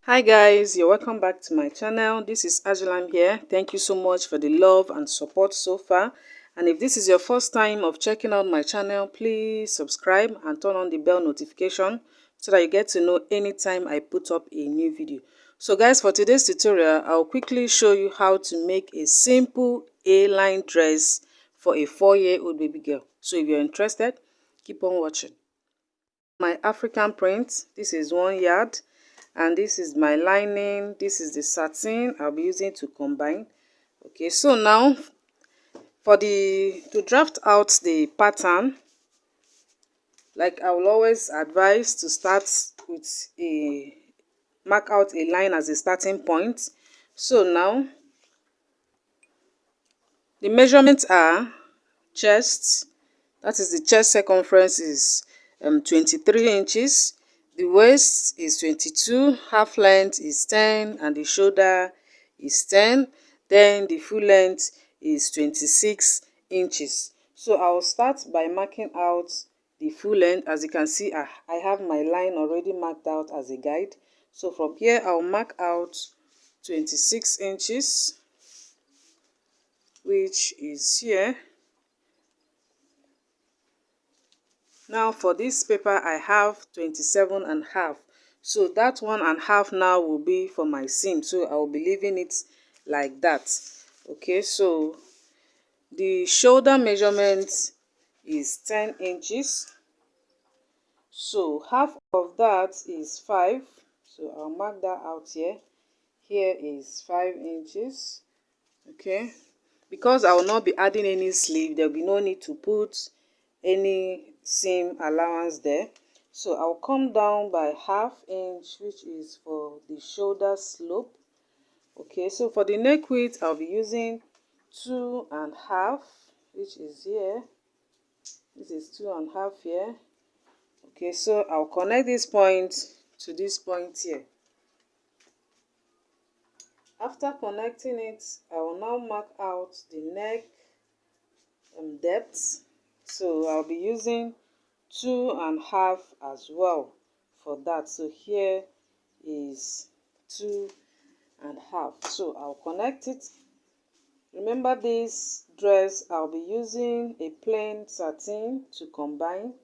Hi guys, you're welcome back to my channel. This is Ajulam here. Thank you so much for the love and support so far. And if this is your first time of checking out my channel, please subscribe and turn on the bell notification so that you get to know anytime I put up a new video. So guys, for today's tutorial, I'll quickly show you how to make a simple A-line dress for a 4-year-old baby girl. So if you're interested, keep on watching. My African print, this is 1 yard. And this is my lining. This is the satin I'll be using to combine. Okay, so now to draft out the pattern, like I will always advise to start with mark out a line as a starting point. So now the measurements are chest, that is the chest circumference is 23 inches. The waist is 22, half length is 10, and the shoulder is 10. Then the full length is 26 inches. So I'll start by marking out the full length. As you can see, I have my line already marked out as a guide. So from here, I'll mark out 26 inches, which is here. Now for this paper, I have 27.5. So that 1.5 now will be for my seam. So I will be leaving it like that. Okay, so the shoulder measurement is 10 inches. So half of that is 5. So I'll mark that out here. Here is 5 inches. Okay, because I will not be adding any sleeve, there will be no need to put any seam allowance there. So I'll come down by ½ inch, which is for the shoulder slope. Okay, so for the neck width, I'll be using 2.5, which is here. This is 2.5 here. Okay, so I'll connect this point to this point here. After connecting it, I will now mark out the neck depth. So I'll be using 2.5 as well for that. So here is 2.5. So I'll connect it. Remember, this dress I'll be using a plain satin to combine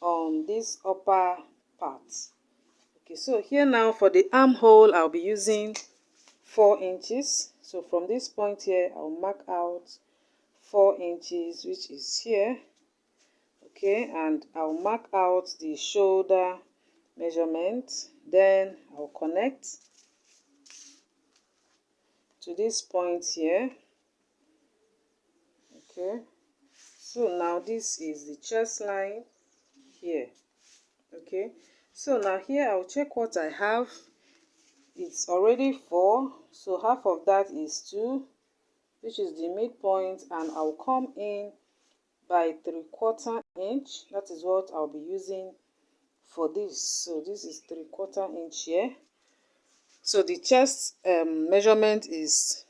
on this upper part. Okay, so here now for the armhole, I'll be using 4 inches. So from this point here, I'll mark out 4 inches, which is here. Okay, and I'll mark out the shoulder measurement. Then I'll connect to this point here. Okay, so now this is the chest line here. Okay, so now here I'll check what I have. It's already 4, so half of that is 2, which is the midpoint, and I'll come in by 3/4 inch. That is what I'll be using for this. So this is 3/4 inch here. So the chest measurement is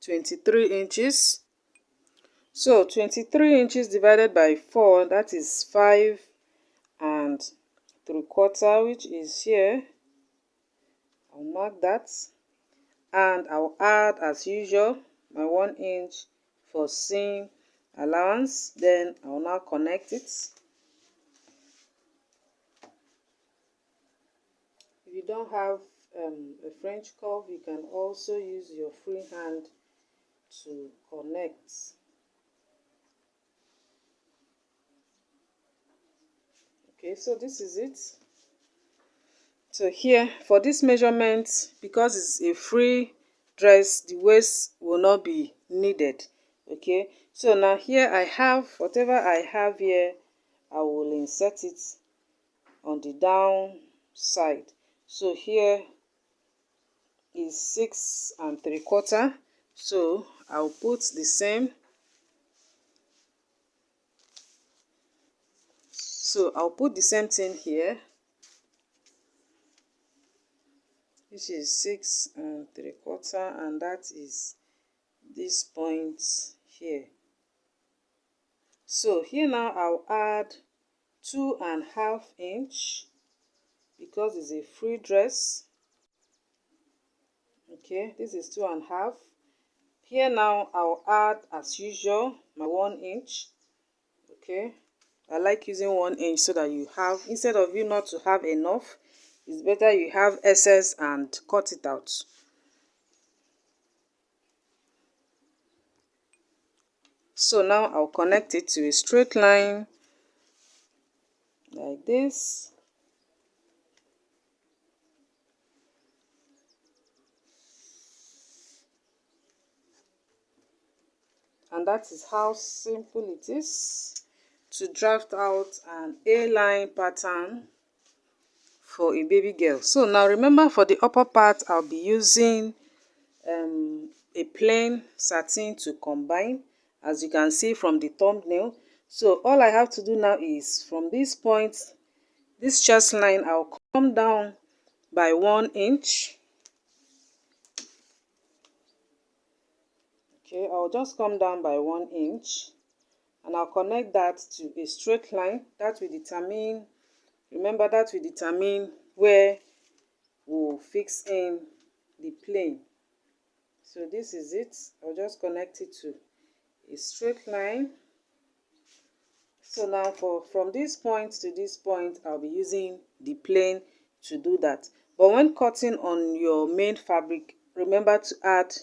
23 inches. So 23 inches divided by 4, that is 5.75, which is here. I'll mark that, and I'll add as usual my 1 inch for seam allowance. Then I'll now connect it. If you don't have a French curve, you can also use your free hand to connect. Okay, so this is it. So here for this measurement, because it's a free dress, the waist will not be needed. Okay, so now here I have whatever I have here, I will insert it on the down side. So here is 6.75. So I'll put the same. So I'll put the same thing here, which is 6.75, and that is this point here. So here now I'll add 2.5 inch because it's a free dress. Okay, this is 2.5. Here now I'll add, as usual, my 1 inch. Okay, I like using 1 inch so that you have, instead of you not to have enough, it's better you have excess and cut it out. So now I'll connect it to a straight line like this. And that is how simple it is to draft out an A-line pattern for a baby girl. So now remember, for the upper part I'll be using a plain satin to combine, as you can see from the thumbnail. So all I have to do now is, from this point, this chest line, I'll come down by 1 inch. Okay, I'll just come down by 1 inch, and I'll connect that to a straight line. That will determine, remember, that will determine where we'll fix in the plane. So this is it. I'll just connect it to a straight line. So now from this point to this point, I'll be using the plane to do that. But when cutting on your main fabric, remember to add,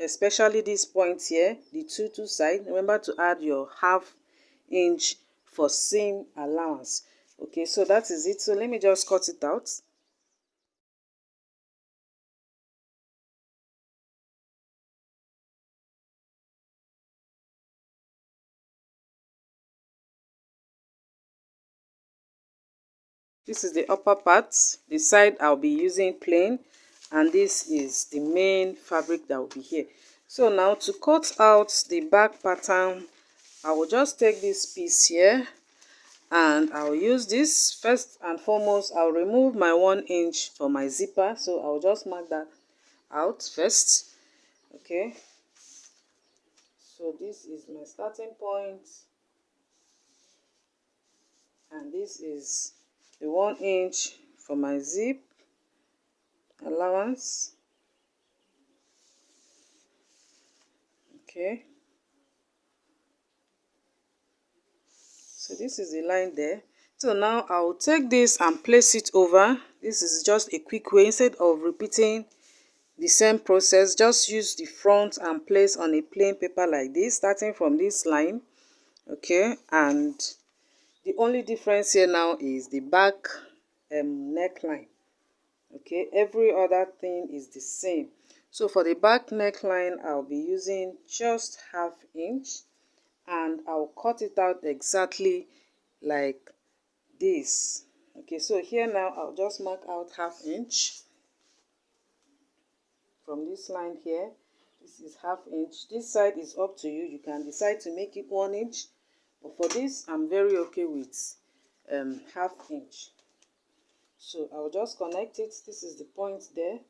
especially this point here, the two side, remember to add your 1/2 inch for seam allowance. Okay, so that is it. So let me just cut it out. This is the upper part, the side I'll be using plain, and this is the main fabric that will be here. So now to cut out the back pattern, I will just take this piece here and I'll use this. First and foremost, I'll remove my 1 inch for my zipper, so I'll just mark that out first. Okay, so this is my starting point, and this is the 1 inch for my zip allowance. Okay, so this is the line there. So now I'll take this and place it over. This is just a quick way. Instead of repeating the same process, just use the front and place on a plain paper like this, starting from this line. Okay, and the only difference here now is the back neckline. Okay, every other thing is the same. So for the back neckline, I'll be using just 1/2 inch, and I'll cut it out exactly like this. Okay, so here now I'll just mark out 1/2 inch from this line here. This is 1/2 inch. This side is up to you. You can decide to make it 1 inch, but for this I'm very okay with 1/2 inch. So I'll just connect it. This is the point there.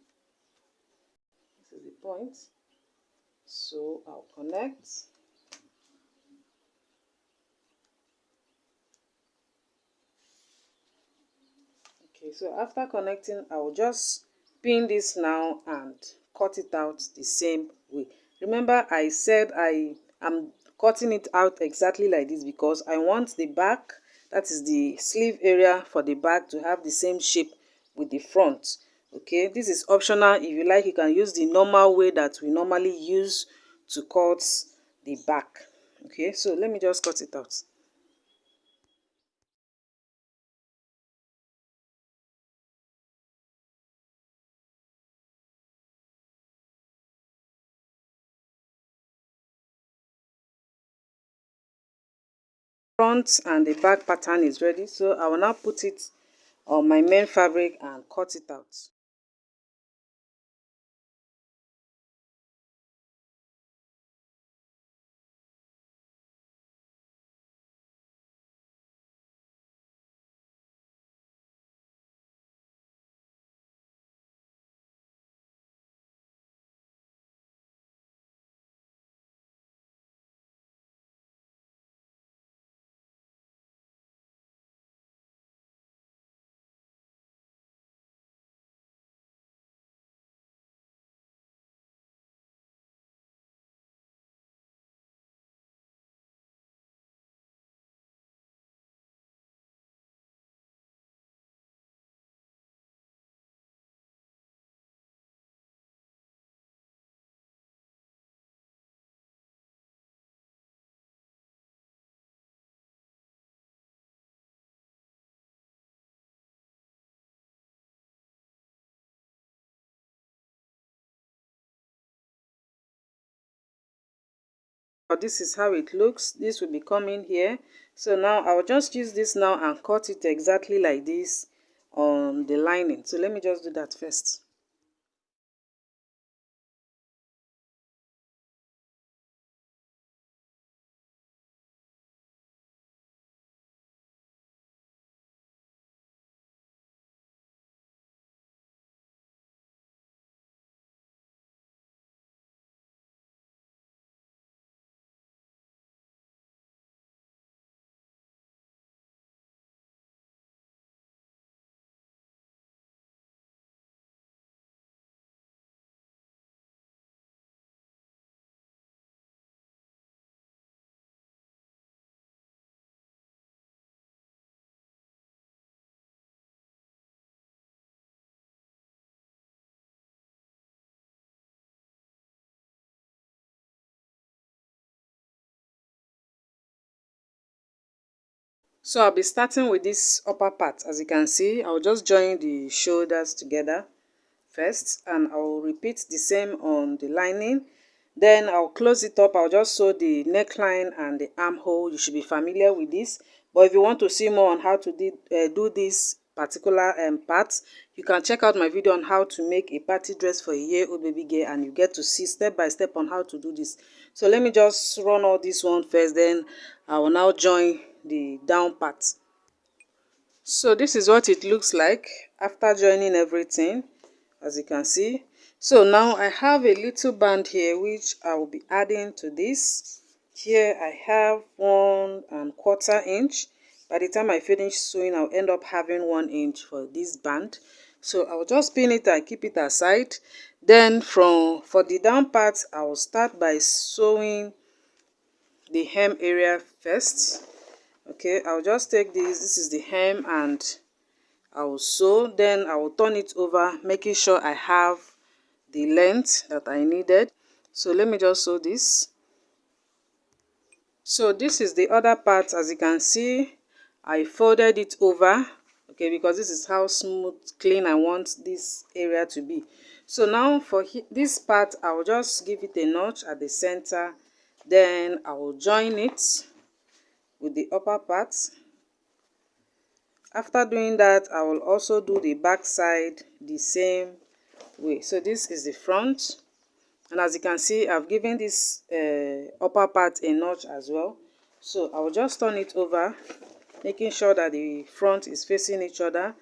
This is the point. So I'll connect. Okay, so after connecting, I'll just pin this now and cut it out the same way. Remember, I said I am cutting it out exactly like this because I want the back, that is the sleeve area for the back, to have the same shape with the front. Okay, this is optional. If you like, you can use the normal way that we normally use to cut the back. Okay, so let me just cut it out. Front and the back pattern is ready, so I will now put it on my main fabric and cut it out. This is how it looks. This will be coming here. So now I'll just use this now and cut it exactly like this on the lining. So let me just do that first. So I'll be starting with this upper part. As you can see, I'll just join the shoulders together first, and I'll repeat the same on the lining. Then I'll close it up. I'll just sew the neckline and the armhole. You should be familiar with this. But if you want to see more on how to do this particular part, you can check out my video on how to make a party dress for a year-old baby girl, and you get to see step by step on how to do this. So let me just run all this one first, then I will now join the down part. So this is what it looks like after joining everything, as you can see. So now I have a little band here which I will be adding to this. Here I have 1¼ inch. By the time I finish sewing, I'll end up having 1 inch for this band. So I'll just pin it and keep it aside. Then for the down part, I will start by sewing the hem area first. Okay, I'll just take this is the hem, and I will sew. Then I will turn it over, making sure I have the length that I needed. So let me just sew this. So this is the other part. As you can see, I folded it over, okay, because this is how smooth, clean I want this area to be. So now for this part, I will just give it a notch at the center. Then I will join it with the upper part. After doing that, I will also do the back side the same way. So this is the front, and as you can see, I've given this upper part a notch as well. So I will just turn it over, making sure that the front is facing each other.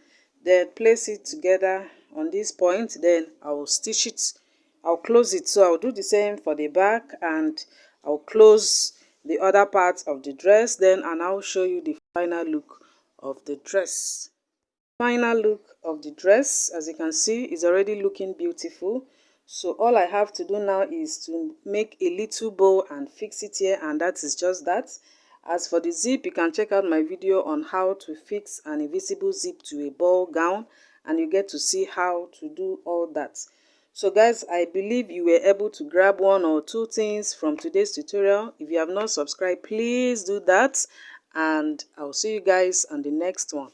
Then place it together on this point. Then I will stitch it. I'll close it. So I'll do the same for the back, and I'll close the other part of the dress. Then and I'll show you the final look of the dress. Final look of the dress, as you can see, is already looking beautiful. So all I have to do now is to make a little bow and fix it here, and that is just that. As for the zip, you can check out my video on how to fix an invisible zip to a ball gown, and you get to see how to do all that. So guys, I believe you were able to grab 1 or 2 things from today's tutorial. If you have not subscribed, please do that, and I'll see you guys on the next one.